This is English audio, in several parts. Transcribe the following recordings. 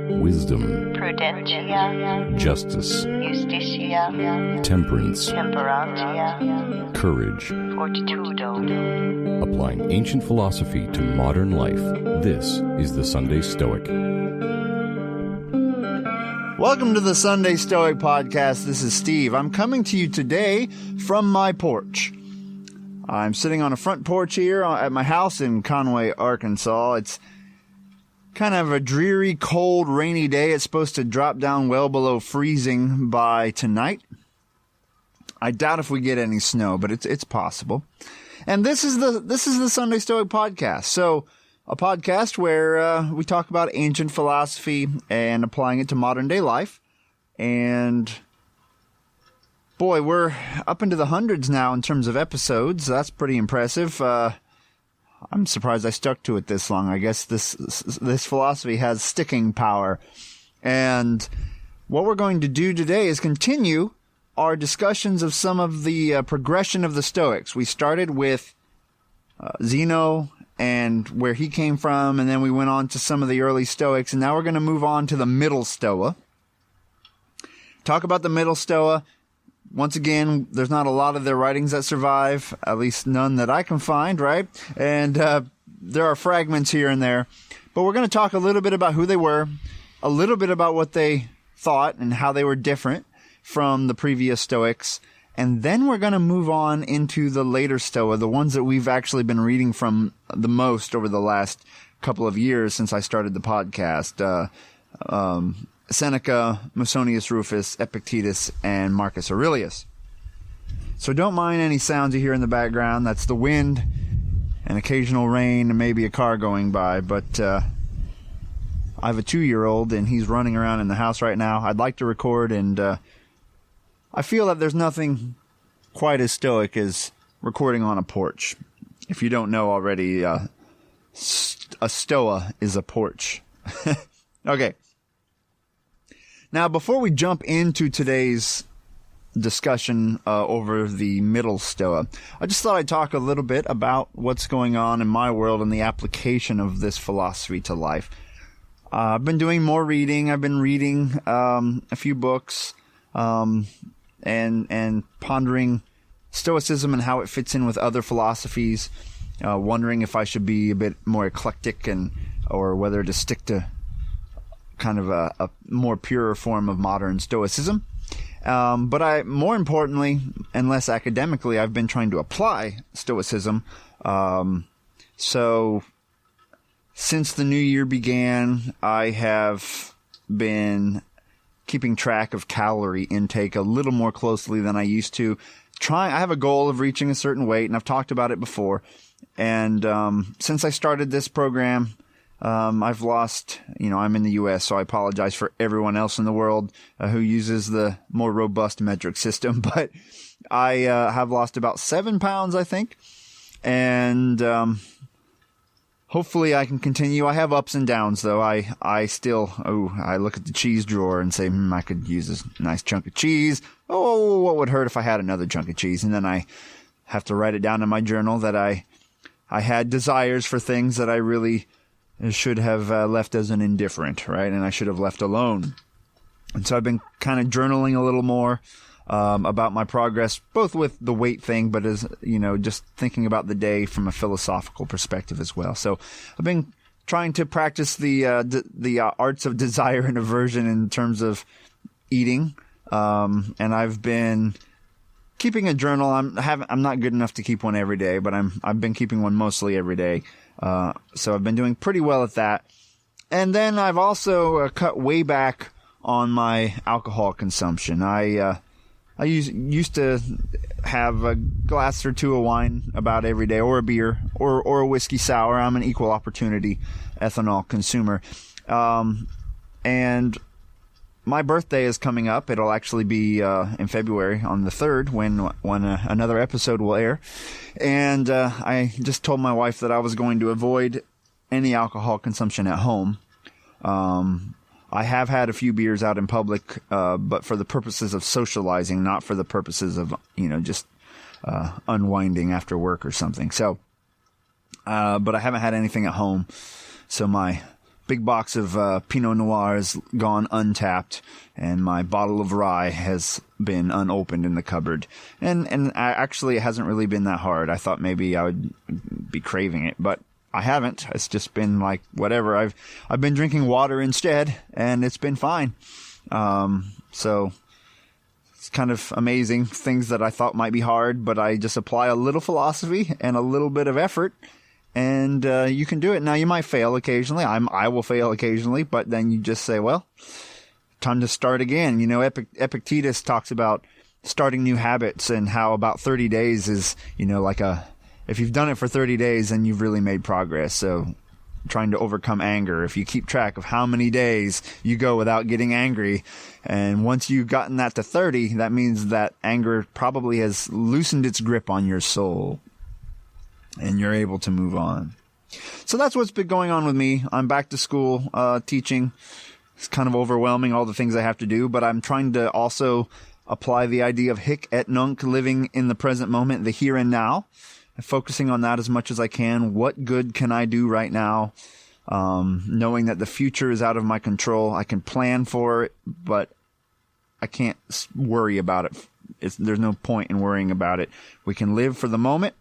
wisdom, prudentia, justice, justitia, temperance, temperantia, courage. fortitudo. Applying ancient philosophy to modern life, this is the Sunday Stoic. Welcome to the Sunday Stoic Podcast. This is Steve. I'm coming to you today from my porch. I'm sitting on a front porch here at my house in Conway, Arkansas. It's kind of a dreary, cold, rainy day. It's supposed to drop down well below freezing by tonight. I doubt if we get any snow, but it's possible. And this is the Sunday Stoic Podcast. So, a podcast where we talk about ancient philosophy and applying it to modern day life. And boy, we're up into the hundreds now in terms of episodes. That's pretty impressive. I'm surprised I stuck to it this long. I guess this philosophy has sticking power. And what we're going to do today is continue our discussions of some of the progression of the Stoics. We started with Zeno and where he came from, and then we went on to some of the early Stoics, and now we're going to move on to the Middle Stoa. Talk about the Middle Stoa. Once again, there's not a lot of their writings that survive, at least none that I can find, right? And there are fragments here and there. But we're going to talk a little bit about who they were, a little bit about what they thought and how they were different from the previous Stoics. And then we're going to move on into the later Stoa, the ones that we've actually been reading from the most over the last couple of years since I started the podcast. Seneca, Musonius Rufus, Epictetus, and Marcus Aurelius. So don't mind any sounds you hear in the background. That's the wind, and occasional rain, and maybe a car going by. But I have a 2-year-old, and he's running around in the house right now. I'd like to record, and I feel that there's nothing quite as stoic as recording on a porch. If you don't know already, a stoa is a porch. Okay. Now, before we jump into today's discussion over the Middle Stoa, I just thought I'd talk a little bit about what's going on in my world and the application of this philosophy to life. I've been doing more reading. I've been reading a few books and pondering Stoicism and how it fits in with other philosophies, wondering if I should be a bit more eclectic or whether to stick to kind of a more pure form of modern Stoicism. But more importantly, and less academically, I've been trying to apply Stoicism. So since the new year began, I have been keeping track of calorie intake a little more closely than I used to. I have a goal of reaching a certain weight, and I've talked about it before. And since I started this program, I've lost, I'm in the U.S., so I apologize for everyone else in the world who uses the more robust metric system. But I have lost about 7 pounds, I think. And hopefully I can continue. I have ups and downs, though. I look at the cheese drawer and say, I could use a nice chunk of cheese. Oh, what would hurt if I had another chunk of cheese? And then I have to write it down in my journal that I had desires for things that I really should have left as an indifferent, right? And I should have left alone. And so I've been kind of journaling a little more about my progress, both with the weight thing, but as just thinking about the day from a philosophical perspective as well. So I've been trying to practice the arts of desire and aversion in terms of eating, and I've been keeping a journal. I'm not good enough to keep one every day, but I've been keeping one mostly every day. So I've been doing pretty well at that. And then I've also cut way back on my alcohol consumption. I used to have a glass or two of wine about every day, or a beer, or a whiskey sour. I'm an equal opportunity ethanol consumer. And my birthday is coming up. It'll actually be in February on the 3rd when another episode will air. And I just told my wife that I was going to avoid any alcohol consumption at home. I have had a few beers out in public, but for the purposes of socializing, not for the purposes of, just unwinding after work or something. So, but I haven't had anything at home. So my big box of Pinot Noir has gone untapped, and my bottle of rye has been unopened in the cupboard. And actually, it hasn't really been that hard. I thought maybe I would be craving it, but I haven't. It's just been like whatever. I've been drinking water instead, and it's been fine. So it's kind of amazing. Things that I thought might be hard, but I just apply a little philosophy and a little bit of effort, and you can do it. Now, you might fail occasionally. I will fail occasionally, but then you just say, well, time to start again. You know, Epictetus talks about starting new habits and how about 30 days is, you know, like if you've done it for 30 days, then you've really made progress. So trying to overcome anger, if you keep track of how many days you go without getting angry, and once you've gotten that to 30, that means that anger probably has loosened its grip on your soul, and you're able to move on. So that's what's been going on with me. I'm back to school, teaching. It's kind of overwhelming, all the things I have to do, but I'm trying to also apply the idea of hic et nunc, living in the present moment, the here and now, and focusing on that as much as I can. What good can I do right now? Knowing that the future is out of my control. I can plan for it, but I can't worry about it. There's no point in worrying about it. We can live for the moment,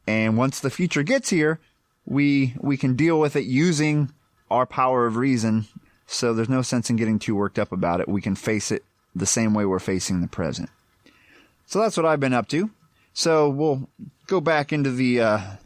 and once the future gets here, we can deal with it using our power of reason. So there's no sense in getting too worked up about it. We can face it the same way we're facing the present. So that's what I've been up to. So we'll go back into the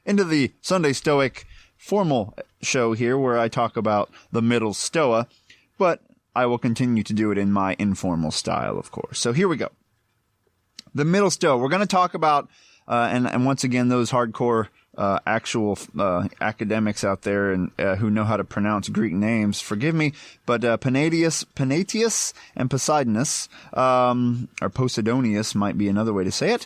into the Sunday Stoic formal show here, where I talk about the Middle Stoa, but I will continue to do it in my informal style, of course. So here we go. The Middle Stoa. We're going to talk about, and once again, those hardcore actual academics out there and who know how to pronounce Greek names, forgive me, but Panateus and Posidonius, or Posidonius might be another way to say it.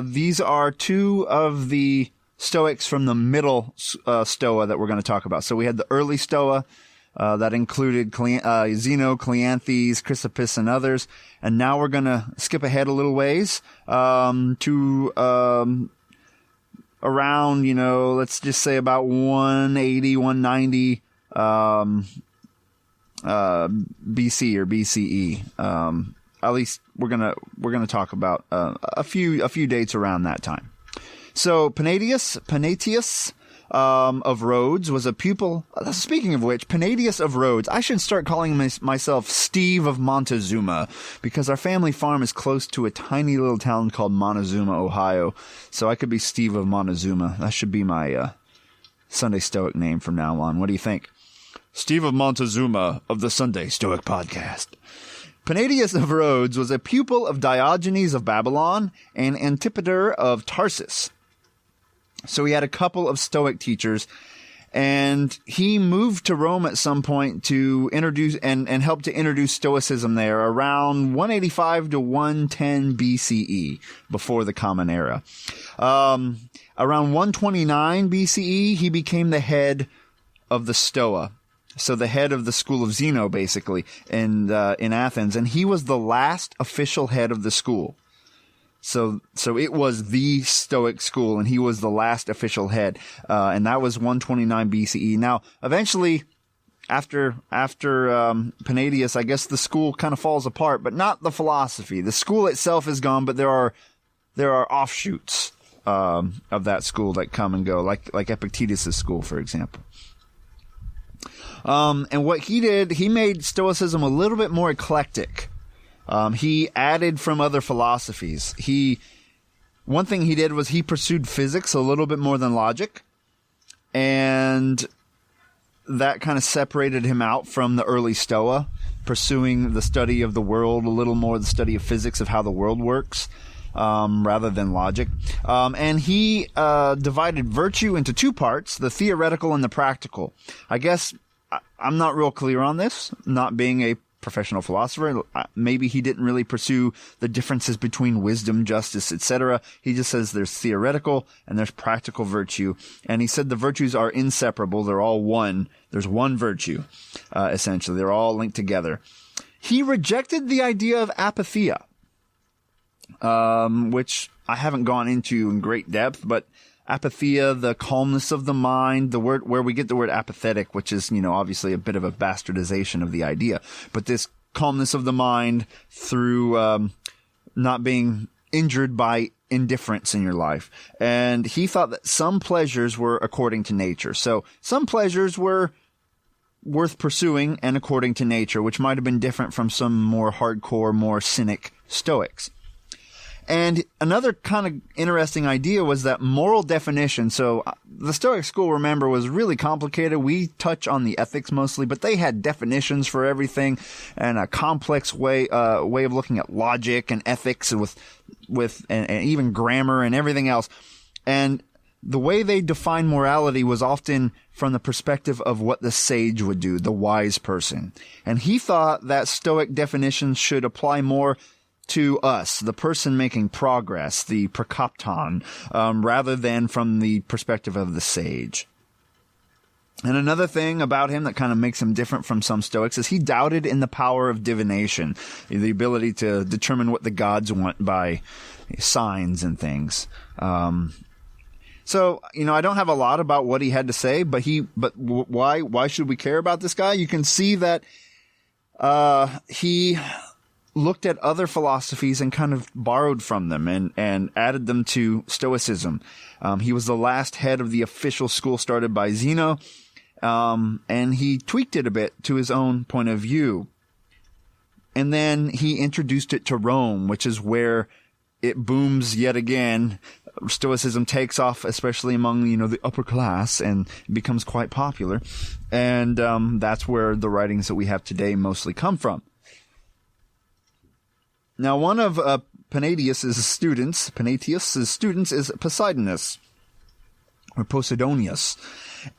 These are two of the Stoics from the Middle Stoa that we're going to talk about. So we had the early Stoa, that included Zeno, Cleanthes, Chrysippus, and others. And now we're going to skip ahead a little ways to around, let's just say about 180, 190 BC or BCE. At least we're gonna talk about a few dates around that time. So Panateus of Rhodes was a pupil. Speaking of which, Panateus of Rhodes, I should start calling myself Steve of Montezuma, because our family farm is close to a tiny little town called Montezuma, Ohio. So I could be Steve of Montezuma. That should be my Sunday Stoic name from now on. What do you think? Steve of Montezuma of the Sunday Stoic Podcast. Panateus of Rhodes was a pupil of Diogenes of Babylon and Antipater of Tarsus. So he had a couple of Stoic teachers, and he moved to Rome at some point to introduce and help to introduce Stoicism there around 185 to 110 BCE, before the Common Era. Around 129 BCE, he became the head of the Stoa. So the head of the school of Zeno, basically, in Athens, and he was the last official head of the school. So it was the Stoic school, and he was the last official head, and that was 129 BCE. Now, eventually, after Panateus, I guess the school kind of falls apart, but not the philosophy. The school itself is gone, but there are offshoots of that school that come and go, like Epictetus' school, for example. And what he did, he made Stoicism a little bit more eclectic. He added from other philosophies. One thing he did was he pursued physics a little bit more than logic, and that kind of separated him out from the early Stoa, pursuing the study of the world a little more, the study of physics, of how the world works, rather than logic. And he divided virtue into two parts, the theoretical and the practical. I guess I'm not real clear on this, not being a professional philosopher. Maybe he didn't really pursue the differences between wisdom, justice, etc. He just says there's theoretical and there's practical virtue. And he said the virtues are inseparable. They're all one. There's one virtue, essentially. They're all linked together. He rejected the idea of apatheia, which I haven't gone into in great depth, but apatheia, the calmness of the mind, the word where we get the word apathetic, which is, obviously a bit of a bastardization of the idea, but this calmness of the mind through not being injured by indifference in your life. And he thought that some pleasures were according to nature. So some pleasures were worth pursuing and according to nature, which might have been different from some more hardcore, more cynic Stoics. And another kind of interesting idea was that moral definition. So the Stoic school, remember, was really complicated. We touch on the ethics mostly, but they had definitions for everything and a complex way of looking at logic and ethics and and even grammar and everything else. And the way they defined morality was often from the perspective of what the sage would do, the wise person. And he thought that Stoic definitions should apply more to us, the person making progress, the prokopton, rather than from the perspective of the sage. And another thing about him that kind of makes him different from some Stoics is he doubted in the power of divination, the ability to determine what the gods want by signs and things. So, I don't have a lot about what he had to say, but why should we care about this guy? You can see that he looked at other philosophies and kind of borrowed from them and added them to Stoicism. He was the last head of the official school started by Zeno, and he tweaked it a bit to his own point of view. And then he introduced it to Rome, which is where it booms yet again. Stoicism takes off, especially among, the upper class, and becomes quite popular. And that's where the writings that we have today mostly come from. Now, one of Panateus' students is Posidonius, or Posidonius.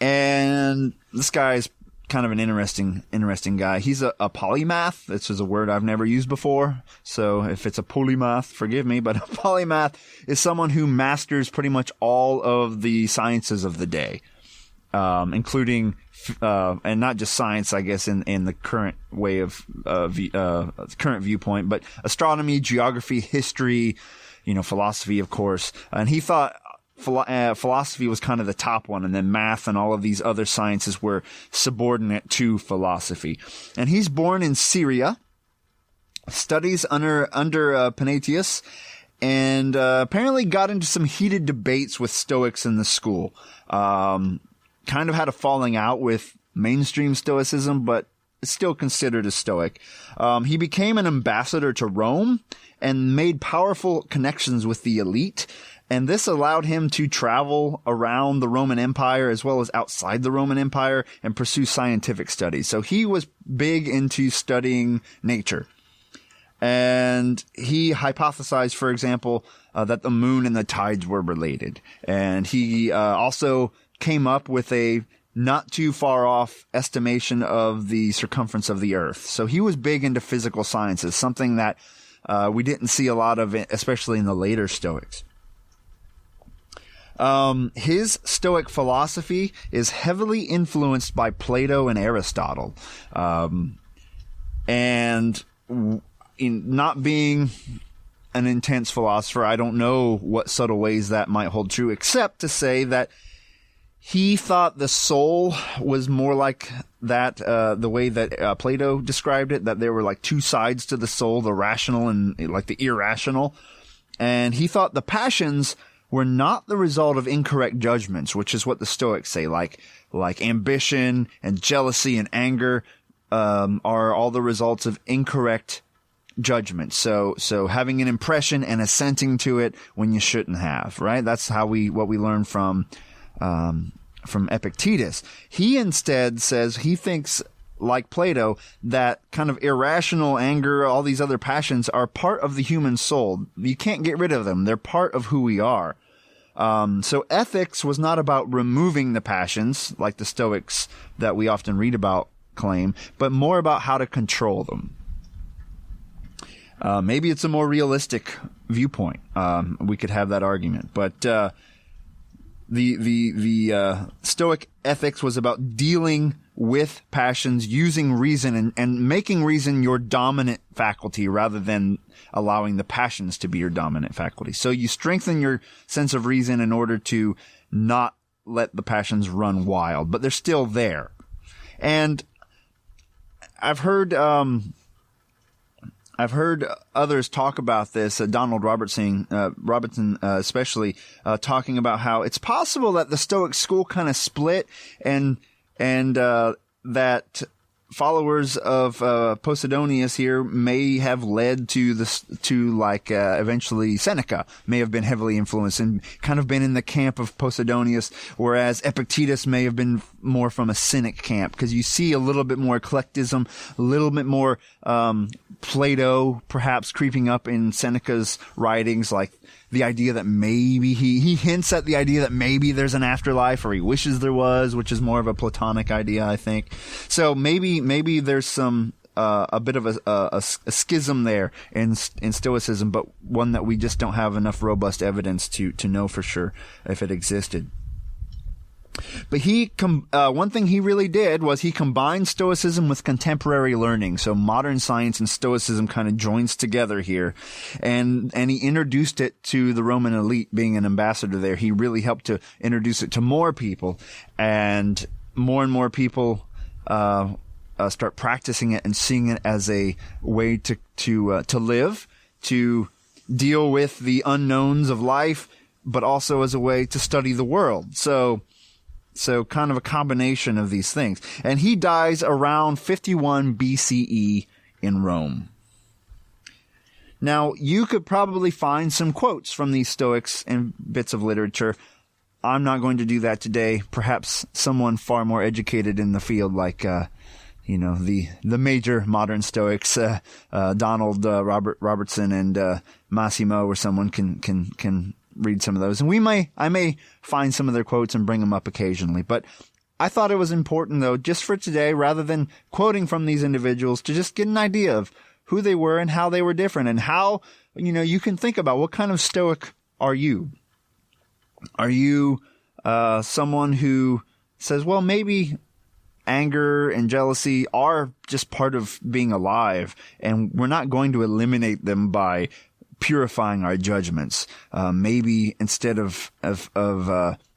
And this guy is kind of an interesting guy. He's a polymath. This is a word I've never used before. So if it's a polymath, forgive me, but a polymath is someone who masters pretty much all of the sciences of the day, including and not just science, I guess, in the current way of current viewpoint, but astronomy, geography, history, philosophy, of course. And he thought philosophy was kind of the top one, and then math and all of these other sciences were subordinate to philosophy. And he's born in Syria, studies under Panateus, and apparently got into some heated debates with Stoics in the school. Kind of had a falling out with mainstream Stoicism, but still considered a Stoic. He became an ambassador to Rome and made powerful connections with the elite. And this allowed him to travel around the Roman Empire as well as outside the Roman Empire and pursue scientific studies. So he was big into studying nature. And he hypothesized, for example, that the moon and the tides were related. And he also came up with a not too far off estimation of the circumference of the earth. So he was big into physical sciences, something that we didn't see a lot of, especially in the later Stoics. His Stoic philosophy is heavily influenced by Plato and Aristotle. And in not being an intense philosopher, I don't know what subtle ways that might hold true, except to say that he thought the soul was more like that, the way that Plato described it, that there were like two sides to the soul, the rational and like the irrational. And he thought the passions were not the result of incorrect judgments, which is what the Stoics say, like ambition and jealousy and anger, are all the results of incorrect judgment. So having an impression and assenting to it when you shouldn't have, right? That's what we learn from Epictetus. He instead says he thinks, like Plato, that kind of irrational anger, all these other passions are part of the human soul. You can't get rid of them. They're part of who we are. So ethics was not about removing the passions, like the Stoics that we often read about claim, but more about how to control them. Maybe it's a more realistic viewpoint. We could have that argument. But the Stoic ethics was about dealing with passions, using reason and making reason your dominant faculty rather than allowing the passions to be your dominant faculty. So you strengthen your sense of reason in order to not let the passions run wild, but they're still there. And I've heard others talk about this. Donald Robertson, especially, talking about how it's possible that the Stoic school kind of split, and that followers of Posidonius here may have led to eventually Seneca may have been heavily influenced and kind of been in the camp of Posidonius, whereas Epictetus may have been more from a Cynic camp, because you see a little bit more eclecticism, a little bit more Plato perhaps creeping up in Seneca's writings, like the idea that maybe he hints at the idea that maybe there's an afterlife, or he wishes there was, which is more of a Platonic idea, I think. So maybe there's some a bit of a schism there in Stoicism, but one that we just don't have enough robust evidence to know for sure if it existed. But one thing he really did was he combined Stoicism with contemporary learning. So modern science and Stoicism kind of joins together here. And he introduced it to the Roman elite, being an ambassador there. He really helped to introduce it to more people, and more people, start practicing it and seeing it as a way to live, to deal with the unknowns of life, but also as a way to study the world. So kind of a combination of these things. And he dies around 51 BCE in Rome. Now, you could probably find some quotes from these Stoics in bits of literature. I'm not going to do that today. Perhaps someone far more educated in the field, like, the major modern Stoics, Donald Robertson and Massimo, or someone can read some of those, and I may find some of their quotes and bring them up occasionally. But I thought it was important, though, just for today, rather than quoting from these individuals, to just get an idea of who they were and how they were different, and how, you can think about what kind of Stoic are you. Are you someone who says, well, maybe anger and jealousy are just part of being alive, and we're not going to eliminate them by purifying our judgments. Maybe instead of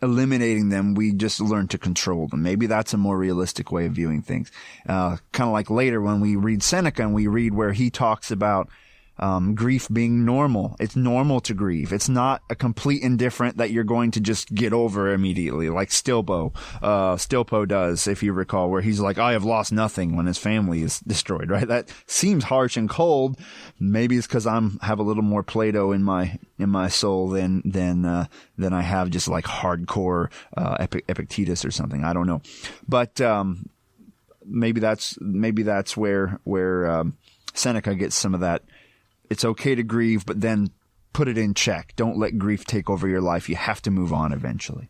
eliminating them, we just learn to control them. Maybe that's a more realistic way of viewing things. Kind of like later when we read Seneca and we read where he talks about grief being normal. It's normal to grieve. It's not a complete indifferent that you're going to just get over immediately, like Stilpo does, if you recall, where he's like, I have lost nothing when his family is destroyed, right? That seems harsh and cold. Maybe it's because have a little more Plato in my soul than I have just like hardcore Epictetus or something. I don't know. But maybe that's where Seneca gets some of that. It's okay to grieve, but then put it in check. Don't let grief take over your life. You have to move on eventually.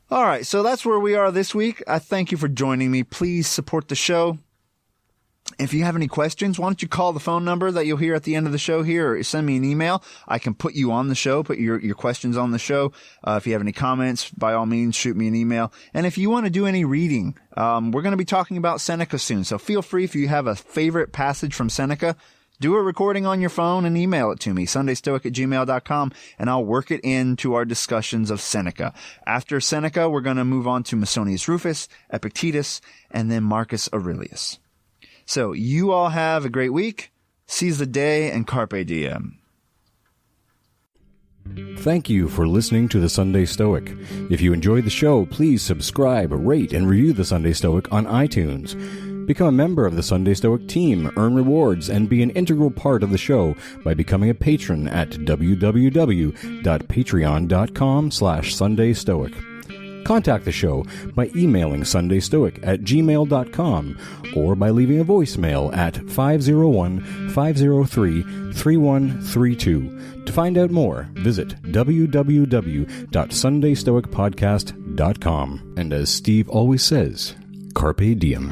All right, so that's where we are this week. I thank you for joining me. Please support the show. If you have any questions, why don't you call the phone number that you'll hear at the end of the show here, or send me an email. I can put you on the show, put your questions on the show. If you have any comments, by all means, shoot me an email. And if you want to do any reading, we're going to be talking about Seneca soon. So feel free, if you have a favorite passage from Seneca, do a recording on your phone and email it to me, sundaystoic@gmail.com, and I'll work it into our discussions of Seneca. After Seneca, we're going to move on to Musonius Rufus, Epictetus, and then Marcus Aurelius. So you all have a great week. Seize the day and carpe diem. Thank you for listening to the Sunday Stoic. If you enjoyed the show, please subscribe, rate, and review the Sunday Stoic on iTunes. Become a member of the Sunday Stoic team, earn rewards, and be an integral part of the show by becoming a patron at www.patreon.com/SundayStoic. Contact the show by emailing sundaystoic@gmail.com or by leaving a voicemail at 501-503-3132. To find out more, visit www.sundaystoicpodcast.com. And as Steve always says, carpe diem.